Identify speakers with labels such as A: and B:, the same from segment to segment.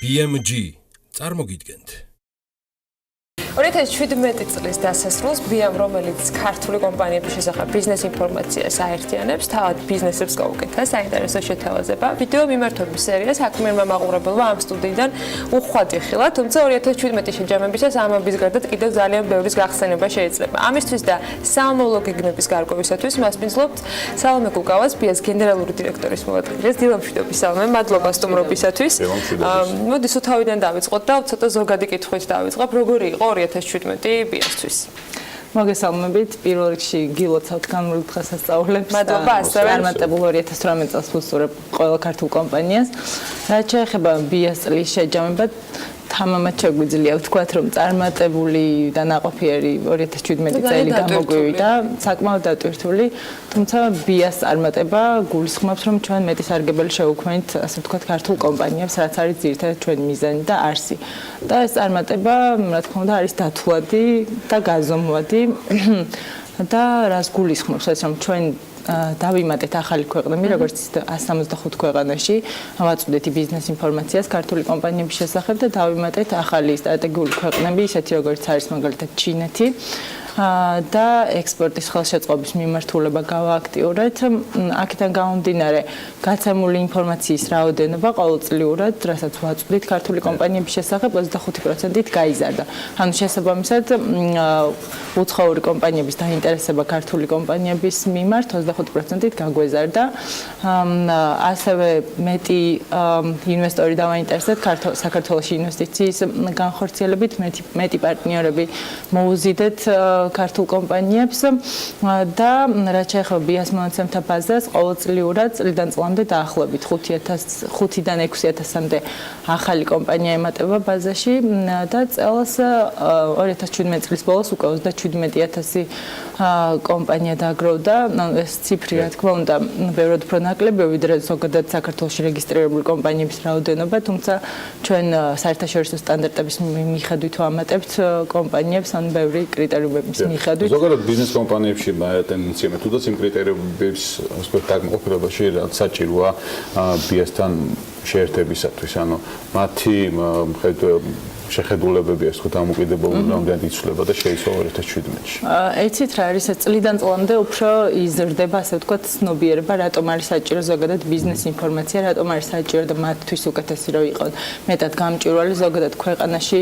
A: BIA-მ წარმოგიდგენთ.
B: 2017 წლის დასასრულს ბია-მ, რომელიც ქართული კომპანიების შესახებ ბიზნეს ინფორმაციას აერთიანებს, თავად ბიზნესებს გაუკეთა საინტერესო შეთავაზება. ვიდეო მიმართვების სერია საქმიანმა მაყურებელმა ამ სტუდიიდან უხვად იხილა, თუმცა 2017 შეჯამებისას ამბის გარდა კიდევ ძალიან ბევრის გახსენება შეიძლება. ამისთვის და საამოვლო გეგმების გარკვევისათვის მას მისლობთ სალომე კუკავას, ბია-ს გენერალური დირექტორის მოადგილეს. დილამშვიდობის სალომე, მადლობა სტუმრობისათვის. მოდი თავიდან დავიწყოთ და ცოტა ზოგადი კითხვით დავიწყებ. როგორი იყო 2017 ბია-სთვის.
C: მოგესალმებით, პირველ რიგში გილოცავთ განმავლელ დღესასწაულებს.
B: მადლობა ასევე.
C: წარმატებულ 2018 წელს ვუსურებ ყველა ქართულ კომპანიას. რაც შეეხება ბია-ს წლის შეჯამება, თამამად შეგვიძლია ვთქვათ, რომ წარმატებული და ნაყოფიერი 2017 წელი გამოგვივიდა, საკმაოდ დატვირთული, თუმცა ბია-ს წარმატება გულისხმობს, რომ ჩვენ მეტი სარგებელი შევუქმნით, ასე ვთქვათ, ქართულ კომპანიებს, რაც არის ძირითადად ჩვენი მიზანი და არსი. და ეს წარმატება, რა თქმა უნდა, არის დათვლადი და გაზომვადი და რას გულისხმობს, ეს რომ ჩვენ დავიმატეთ ახალი ქვეყნები, როგორც 165 ქვეყანაში, ვაწვდით ბიზნეს ინფორმაციას ქართული კომპანიების შესახებ და დავიმატეთ ახალი სტრატეგიული ქვეყნები, ისეთი როგორც არის მაგალითად ჩინეთი. და ექსპორტის ხელშეწყობის მიმართულება გავააქტიურეთ. აქედან გამომდინარე, გაცემული ინფორმაციის რაოდენობა ყოველწლიურად, რასაც ვაწვდით ქართული კომპანიების შესახებ, 25%-ით გაიზარდა. ანუ შესაბამისად, უცხოური კომპანიების დაინტერესება ქართული კომპანიების მიმართ 25%-ით გაგვეზარდა. ასევე მეტი ინვესტორი დავაინტერესეთ საქართველოში ინვესტიციის განხორციელებით, მეტი პარტნიორები მოუზიდეთ ქართულ კომპანიებს და რაც შეეხება ბია-ს მონაცემთა ბაზას, ყოველწლიურად წლიდან წლამდე დაახლოებით 5-დან 6,000-მდე ახალი კომპანია ემატება ბაზაში და წელს 2017 წლის ბოლოს უკვე 27,000 კომპანია დაგროვდა. ეს ციფრი, რა თქმა უნდა, ბევრად უფრო ნაკლებია, ვიდრე ზოგადად საქართველოში რეგისტრირებული კომპანიების რაოდენობა, თუმცა ჩვენ საერთაშორისო სტანდარტების მიხედვით ვამატებთ კომპანიებს, ან ბევრი კრიტერიუმების მიხედვით.
D: ზოგადად ბიზნეს კომპანიებში ტენდენცია მე თუდაც იმ კრიტერიუმების დაკმაყოფილებაში რაც საჭიროა ბია-სთან შეერთებისათვის, ანუ მათი შეხედულებები, ასე ვთქვათ, ამოკიდებულება რამდენად იცვლება და შეიცვალა 2017-ში.
C: ეცით რა არის, წლიდან წლამდე უფრო იზრდება, ასე ვთქვათ, ცნობიერება, რატომ არის საჭირო ზოგადად ბიზნეს ინფორმაცია, რატომ არის საჭირო და მათთვის უკეთესი რომ იყოს მეტად გამჭვირვალე ზოგადად ქვეყანაში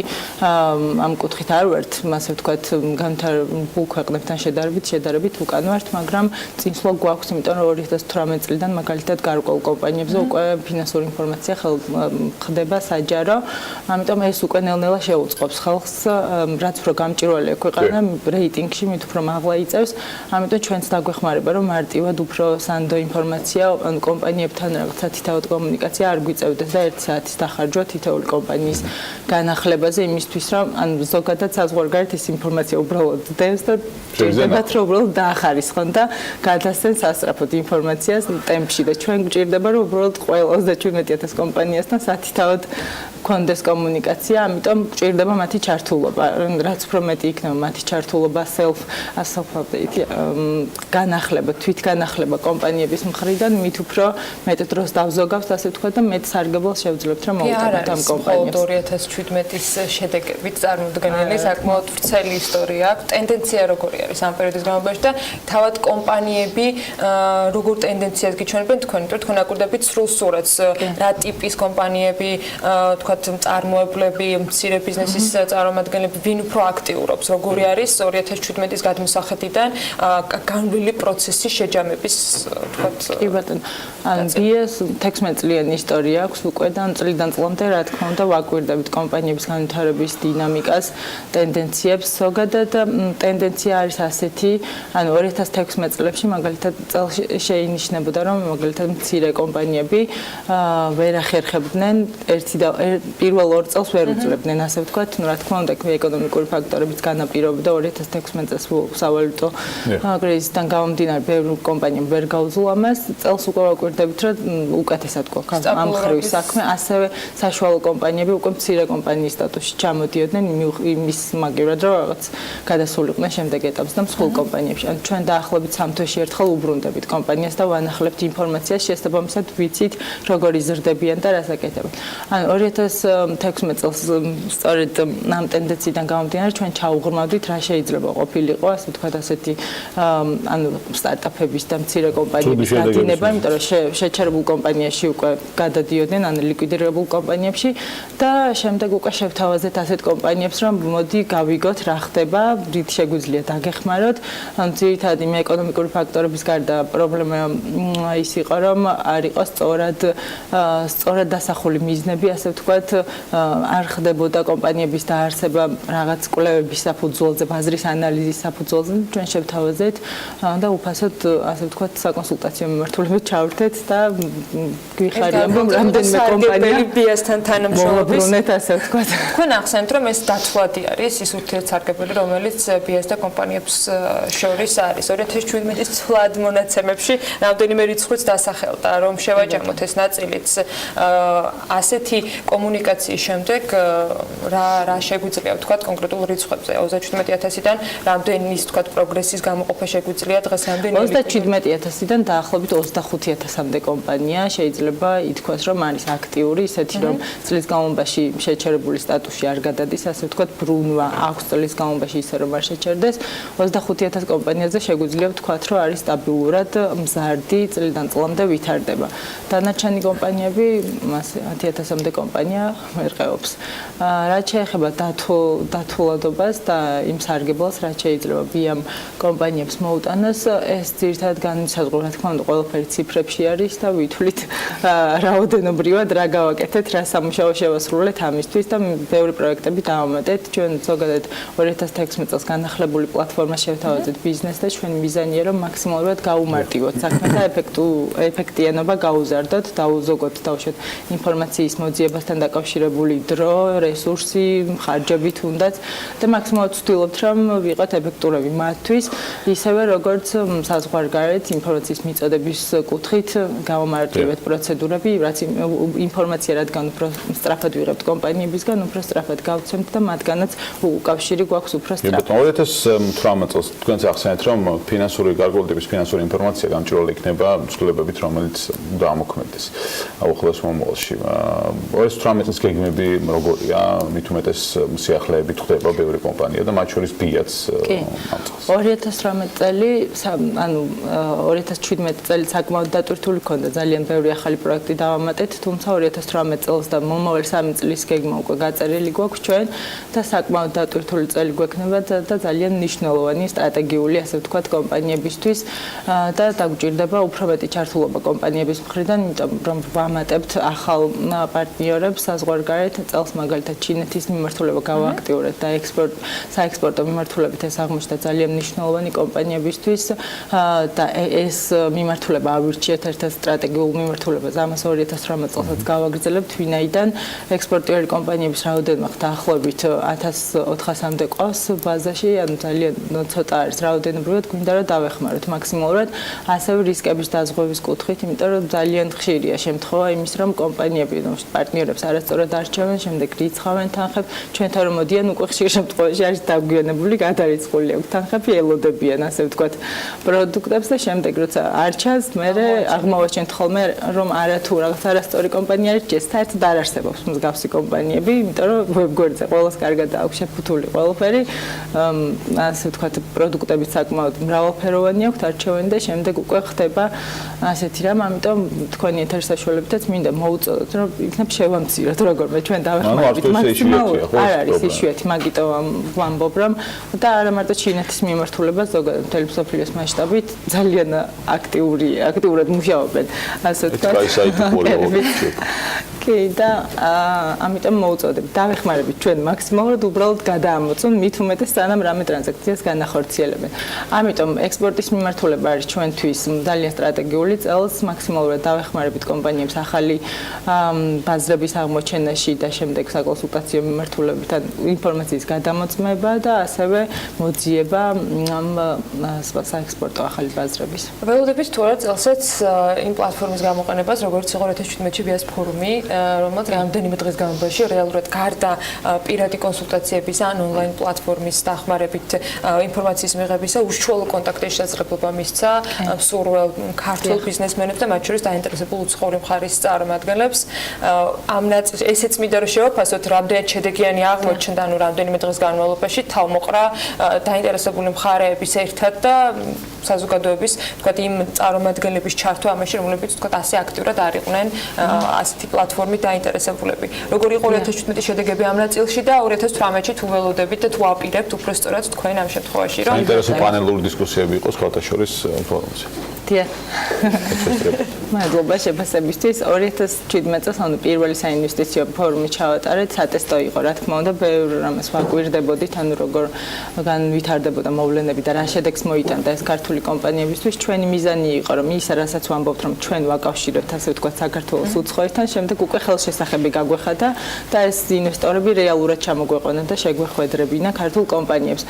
C: ამ კუთხით არ ვართ, ასე ვთქვათ, განვითარებულ ქვეყნებთან შედარებით უკან ვართ, მაგრამ წინსვლა გვაქვს, იმიტომ რომ 2018 წლიდან მაგალითად გარკვეულ კომპანიებზე უკვე ფინანსური ინფორმაცია ხდება საჯარო, ამიტომ ეს უკვე ნელა შეუწყობს ხალხს, რაც უფრო გამჭვირვალეა ქვეყანა რეიტინგში, მით უფრო მაღლა იწევს. ამიტომ ჩვენც დაგვეხმარება, რომ მარტივად უფრო სანდო ინფორმაცია ან კომპანიებთან რაღაცა თითაოდ კომუნიკაცია არ გვიწევდეს და 1 საათის დახარჯვა თითოეული კომპანიის განახლებაზე იმისთვის, რომ ან ზოგადად საზღვარგარეთ ეს ინფორმაცია უბრალოდ დევს და ჭირდებათ რომ უბრალოდ დაახარისხონ და გადასცენ სასწრაფოდ ინფორმაციას ტემპში და ჩვენ გვჭირდება რომ უბრალოდ ყველა 37,000 კომპანიასთან სათითაოდ კონდეს კომუნიკაცია, ამიტომ გვჭირდება მათი ჩართულობა. რაც უფრო მეტი იქნება მათი ჩართულობა self-update, განახლება, თვითგანახლება კომპანიების მხრიდან, მით უფრო მეტ დროს დავზოგავთ, ასე ვთქვათ და მეტ სარგებელს შევძლებთ რომ მოვუტანოთ ამ კომპანიებს.
B: 2017-ის შედეგებით წარმოდგენილი საკმაოდ ვრცელი ისტორია აქვს. ტენდენცია როგორი არის ამ პერიოდის განმავლობაში და თავად კომპანიები როგორ ტენდენციას გიჩვენებენ თქვენ, თქვენ აკვირდებით სრულ სურათს, რა ტიპის კომპანიები, თქვათ წარმოებლები, მცირე ბიზნესის წარმომადგენლები, ვინ უფრო აქტიურობს, როგორი არის 2017-ის გადმოსახედიდან განვლილი პროცესი შეჯამების, თქვათ.
C: კი ბატონო, ბია-ს 16 წლიანი ისტორია აქვს უკვე და წლიდან წლამდე, რა თქმა უნდა, ვაკვირდებით კომპანიების განვითარების დინამიკას, ტენდენციებს. ზოგადად ტენდენცია არის ასეთი, ანუ 2016 წლებში მაგალითად წელს შეინიშნებოდა, რომ მაგალითად მცირე კომპანიები ვერ ახერხებდნენ პირველ 2 წელს ვერ უძლებდნენ აკონტროლებდნენ, ასე ვთქვათ, რა თქმა უნდა, ეკონომიკური ფაქტორებიც განაპირობდა 2016 წელს სავალუტო კრიზისიდან გამომდინარე ბევრი კომპანია ვერ გაუძლო ამას. წელს უკვე ვაკვირდებით, რომ უკეთესად გვაქვს ამ ხრივი საქმე, ასევე საშუალო კომპანიები უკვე მცირე კომპანიის სტატუსში ჩამოდიოდნენ იმის მაგივრად, რომ რაღაც გადასულიყვნენ შემდეგ ეტაპს და მსხვილ კომპანიებში. ან ჩვენ დაახლოებით 3 თვეში ერთხელ უბრუნდებით კომპანიას და ვანახლებთ ინფორმაციას შესაბამისად ვიცით როგორ იზრდებიან და რას აკეთებენ. ან 2016 წელს სწორედ ამ ტენდენციიდან გამომდინარე ჩვენ ჩაუღრმავდით რა შეიძლება ყოფილიყო, ასე ვთქვათ, ასეთი ანუ სტარტაპების და მცირე კომპანიების გადინება, იმიტომ რომ შეჩერებულ კომპანიაში უკვე გადადიოდნენ, ან ლიკვიდირებულ კომპანიებში და შემდეგ უკვე შევთავაზეთ ასეთ კომპანიებს, რომ მოდი გავიგოთ რა ხდება, რით შეგვიძლია დაგეხმაროთ. ან ძირითადად იმ ეკონომიკური ფაქტორების გარდა პრობლემა ის იყო, რომ არ იყო სწორად დასახული მიზნები, ასე ვთქვათ, არ ხდებოდა კომპანიების დაარსება რაღაც კვლევების საფუძველზე, ბაზრის ანალიზის საფუძველზე. ჩვენ შევთავაზეთ და უფასოდ, ასე ვთქვათ, საკონსულტაციო მიმართულებით ჩავრთეთ და გვიხარიამ, რომ რამდენიმე კომპანია
B: BIA-სთან თანამშრომლობის,
C: ასე ვთქვათ.
B: თქვენ ახსენეთ, რომ ეს დათვლადი არის ის ურთიერთსარგებელი, რომელიც BIA-ს და კომპანიებს შორის არის. 2017 წლის თვლად მონაცემებში რამდენიმე რიცხვიც დასახელდა, რომ შევაჯამოთ ეს ნაწილიც ასეთი კომუნიკაციის შემდეგ რა შეგვიძლია ვთქვათ კონკრეტულ რიცხვებზე 37000-დან რამდენის ვთქვათ პროგრესის გამოყოფა შეგვიძლია დღესამდე
C: 37000-დან დაახლოებით 25000-მდე კომპანია შეიძლება ითქვას რომ არის აქტიური ისეთი რომ წლის განმავლობაში შეჩერებული სტატუსში არ გადადის ასე ვთქვათ ბრუნვა აქვს წლის განმავლობაში ისე რომ არ შეჩერდეს 25000 კომპანიაზე შეგვიძლია ვთქვათ რომ არის სტაბილურად მზარდი წლიდან წლამდე ვითარდება დანარჩენი კომპანიები 10000-მდე კომპანია მერყეობს რაც შეეხება დათვლადობას და იმ სარგებლობას რაც შეიძლება BIA-მ კომპანიებს მოუტანოს ეს ძირითადად განსაზღვრება რა თქმა უნდა ყველაფერი ციფრებში არის და ვითვლით რაოდენობრივად რა გავაკეთეთ რა სამუშაო შევასრულეთ ამისთვის და ბევრი პროექტები დავამატეთ ჩვენ ზოგადად 2016 წელს განახლებული პლატფორმა შევთავაზეთ ბიზნეს და ჩვენი მიზანია რომ მაქსიმალურად გაუმარტივოთ საქმე და ეფექტიანობა გაუზარდოთ დაუზოგოთ თავშეთ ინფორმაციის მოძიებასთან დაკავშირებული დრო რესურსი ხარჯები თუნდაც და მაქსიმალურად ვცდილობთ რომ ვიყოთ ეფექტურები მათთვის ისევე როგორც საზღვარგარეთ ინფორმაციის მიწოდების კუთხით გავამარტივებთ პროცედურები რაც ინფორმაცია რადგან უფრო სწრაფად ვიღებთ კომპანიებისგან უფრო სწრაფად გავცემთ და მათგანაც უკავშირი გვაქვს უფრო სწრაფად
D: 2018 წელს თქვენს ახსენეთ რომ ფინანსური გარკვეულების ფინანსური ინფორმაცია გამჭვირვალე იქნება ცვლილებებით რომელიც დაამოქმედდეს ახლოს მომავალში 2018 წელს გეგმები როგორია მით უმეტეს სიახლეებით ხდება ბევრი კომპანია და მათ შორის BIA-ს
C: 2018 წელი ანუ 2017 წელი საკმაოდ დატვირთული ქონდა ძალიან ბევრი ახალი პროექტი დავამატეთ თუმცა 2018 წელს და მომავალ 3 წლის გეგმა უკვე გაწერილი გვაქვს ჩვენ და საკმაოდ დატვირთული წელი გვექნება და ძალიან მნიშვნელოვანი სტრატეგიული ასე ვთქვათ კომპანიებისთვის და დაგვჭირდება უფრო მეტი ჩართულობა კომპანიების მხრიდან იმიტომ რომ ვამატებთ ახალ პარტნიორებს საზღვარგარეთ წელს მაგალითად ჩინეთის მიმართულება გავააქტიურეთ და საექსპორტო მიმართულებით ეს აღმოჩნდა ძალიან მნიშვნელოვანი კომპანიებისთვის და ეს მიმართულება ავირჩიეთ ერთ-ერთ სტრატეგიულ მიმართულებას ამას 2018 წელსაც გავაგრძელებთ ვინაიდან ექსპორტიორი კომპანიების რაოდენობა დაახლოებით 1400-მდე ყავს ბაზაში ანუ ძალიან ცოტა არის რაოდენობრივად გვინდა რომ დავეხმაროთ მაქსიმალურად ასევე რისკების დაზღვევის კუთხით იმიტომ რომ ძალიან ხშირია შემთხვევა იმის რომ კომპანიები პარტნიორებს არასწორად არჩევენ შემდეგ რიცხავენ თანხებს ჩვენთან რომ მოდიან უკვე ხშირ შემთხვევაში არის დაგვიანებული გადარიცხული აქვს თანხები ელოდებიან ასე ვთქვათ პროდუქტებს და შემდეგ როცა არჩას მე აღმოვაჩენთ ხოლმე რომ არათუ რაღაც არასწორი კომპანია არის საერთოდ არ არსებობს მსგავსი კომპანიები იმიტომ რომ ვებგვერდზე ყველას კარგად აქვს შეფუთული ყველაფერი ასე ვთქვათ პროდუქტები საკმაოდ მრავალფეროვანი აქვს არჩევანი და შემდეგ უკვე ხდება ასეთი რამ ამიტომ თქვენი ეთერსაშუალებითაც მინდა მოუწოდოთ რომ იქნებ შევამციროთ როგორმე ჩვენ დავეხმარებით მაქსიმალურად არ არის იშვიათი მაგიტო ვამბობ რომ და არა მარტო ჩინეთის მიმართულება ზოგადად მთელი მსოფლიოს მასშტაბით ძალიან აქტიურად მუშაობენ ასე ვთქვათ კი და ამიტომ მოვუწოდებ დავეხმარებით ჩვენ მაქსიმალურად უბრალოდ გადაამოწმოთ მით უმეტეს სანამ რამე ტრანზაქციას განახორციელებენ. ამიტომ ექსპორტის მიმართულება არის ჩვენთვის ძალიან სტრატეგიული წელს მაქსიმალურად დავეხმარებით კომპანიებს ახალი ბაზრების აღმოჩენაში და შემდეგ საკონსულტაციო მიმართულებებთან ინფორმაციის გადამოწმება და ასევე მოძიება ამ საექსპორტო ახალი ბაზრების.
B: ველოდებით თუ არა წელსაც იმ პლატფორმის გამოყენებას, როგორც იყო 2017-ში BIA-ს ფორუმი, რომელიც რამდენიმე დღის განმავლობაში რეალურად გარდა პირადი კონსულტაციების ან ონლაინ პლატფორმის დახმარებით ინფორმაციის მიღებისა უშუალო კონტაქტის შესაძლებლობა მისცა მსურველ ქართულ ბიზნესმენებს და მათ შორის დაინტერესებულ უცხოური მხარის წარმომადგენლებს. ამ ნაწილს ესეც მინდა რომ შევაფასოთ, რამდენად შედეგიანი აღმოჩნდა, ანუ რამდენიმე დღის განმავლობაში თავმოყრა დაინტერესებული მხარეების ერთად და საზოგადოების, თქვათ, იმ წარმომადგენლების ჩართვა ამაში, რომლებიც თქვათ ასე აქტიურად არ იყვნენ ასეთი პლატფორმით დაინტერესებულები. როგორი იყო 2017 შედეგები ამ ნაწილში და 2018-ში თუ ველოდებით და თუ აპირებთ უფრო სწორად თქვენ ამ შემთხვევაში, რომ
D: საინტერესო პანელური დისკუსიები იყოს ქალთა შორის ფორუმზე.
C: დიახ. მადლობა შეფასებისთვის. 2017 წელს ანუ პირველი საინვესტიციო ფორუმი ჩავატარეთ, სატესტო იყო, რა თქმა უნდა, ბევრ რამეს ვაკვირდებოდით, ანუ როგორ განვითარდებოდა მოვლენები და რა შედეგს მოიტანდა ეს ქართული კომპანიებისთვის. ჩვენი მიზანი იყო, რომ ის რასაც ვამბობთ, რომ ჩვენ ვაკავშირებთ, ასე ვთქვათ, საქართველოს უცხოეთთან, შემდეგ უკვე ხელშესახები გაგვეხადა და ეს ინვესტორები რეალურად ჩამოგვეყვანა და შეგვეხვედრებინა ქართულ კომპანიებს.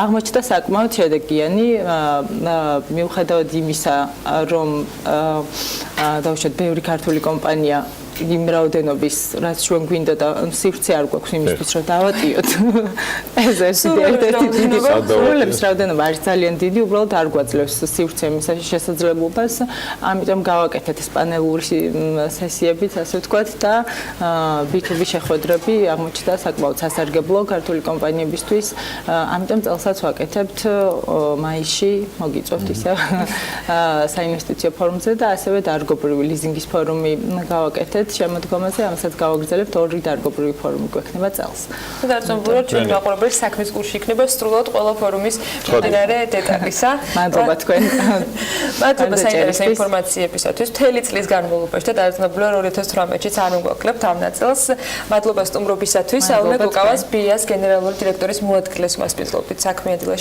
C: აღმოჩნდა საკმაოდ შედეგიანი, მიუხედავად იმისა, რომ დავუშვათ ბევრი ქართული კომპანია იმ რაოდენობის, რაც ჩვენ გვინდა და სივრცე არ გვაქვს იმისთვის, რომ დავატიოთ. ეს ერთ-ერთი დიდი პრობლემის რაოდენობა არის ძალიან დიდი, უბრალოდ არ გვაძლევს სივრცე მის შესაძლებლობას. ამიტომ გავაკეთეთ ეს პანელური სესიებიც, ასე ვთქვათ და B2B შეხვედრები აღმოჩნდა საკმაოდ სასარგებლო ქართული კომპანიებისთვის. ამიტომ წელსაც ვაკეთებთ მაისში, მოგიწევთ ისე საინვესტიციო ფორუმზე და ასევე დარგობრივი ლიზინგის ფორუმი გავაკეთეთ. შემოდგომაზე ამასაც გავაგრძელებთ ორი დარგობრივი ფორუმი გვექნება წელს.
B: და დარწმუნებულად ჩვენ მაყურებელს საქმის კურსში იქნება სრულად ყველა ფორუმის მდინარე დეტალისა.
C: მადლობა თქვენ.
B: მადლობა საინტერესო ინფორმაციებისათვის. მთელი წლის განმავლობაში და დაძნებულა 2018-ში არ მოგაკლებთ ამ ნაწილს. მადლობა სტუმრობისათვის. აუნე გუკავას BIA-ს გენერალური დირექტორის მოადგილეს მასპინძლობით საქმიანმა